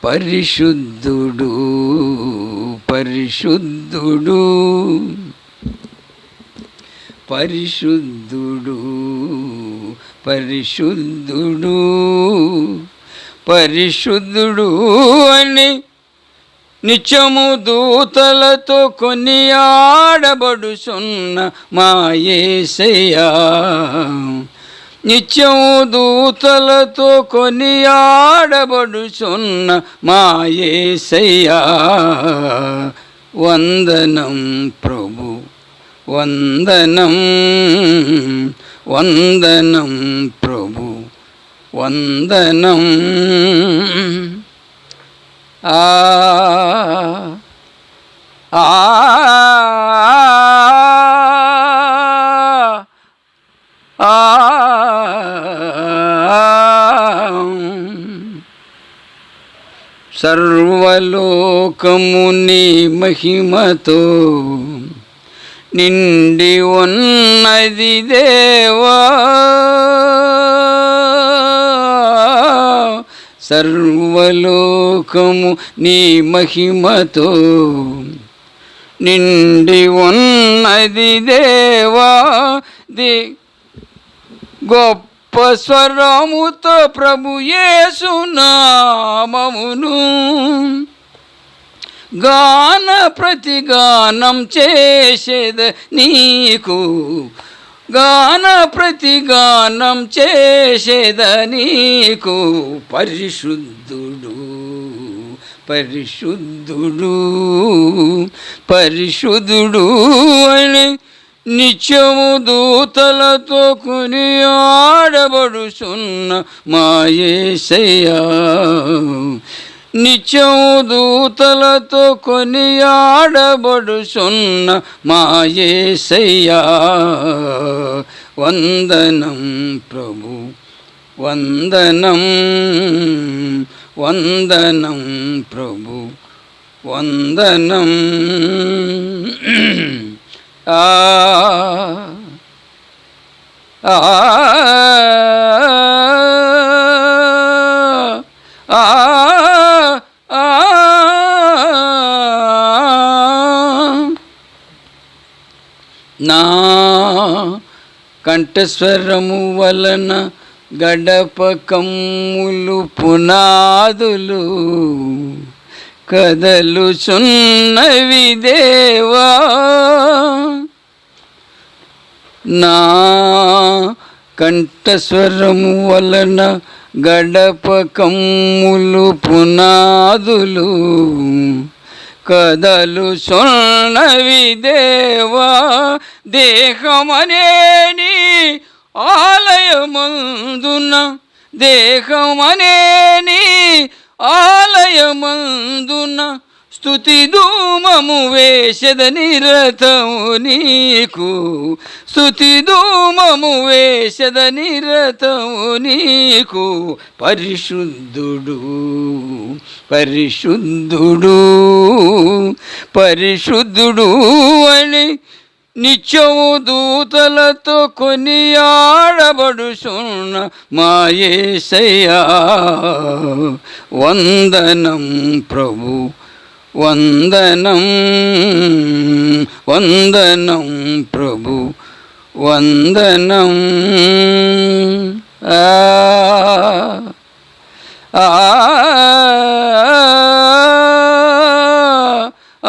పరిశుద్ధుడు పరిశుద్ధుడు పరిశుద్ధుడు పరిశుద్ధుడు పరిశుద్ధుడు అని నిత్యము దూతలతో కొనియాడబడుచున్న మా యేసయ్యా నిత్యము దూతలతో కొనియాడబడుచున్న మా యేసయ్యా వందనం ప్రభు వందనం వందనం ప్రభు వందనం ఆ ఆ ఆ సర్వలోకము నీ మహిమతో నిండి ఉన్నది దేవా సర్వలోకము నీ మహిమతో నిండి ఉన్నది దేవా గొప్ప స్వరముతో ప్రభు యేసు నామమును గాన ప్రతిగానం చేసేద నీకు గాన ప్రతిగానం చేసేద నీకు పరిశుద్ధుడు పరిశుద్ధుడు పరిశుద్ధుడు అని నిత్యము దూతలతో కొనియాడబడుచున్న మా యేసయ్యా నిత్యము దూతలతో కొనియాడబడుచున్న మా యేసయ్యా వందనం ప్రభు వందనం వందనం ప్రభు వందనం ఆ ఆ ఆ నా కంఠస్వరము వలన గడప కమ్ములు పునాదులు కదలుచున్నవి దేవా నా కంఠస్వరము వలన గడప కమ్ములు పునాదులు కదలుచున్నవి దేవా దేహమనేని ఆలయమందున దేహమనేని ఆలయమందున స్తుతి ధూమము వేషద నిరతము నీకు స్తుతి ధూమము వేషద నిరతము నీకు పరిశుద్ధుడు పరిశుద్ధుడు పరిశుద్ధుడు అని నిత్యము దూతలతో కొనియాడబడుచున్న మా యేసయ్యా వందనం ప్రభు వందనం వందనం ప్రభు వందనం ఆ ఆ ఆ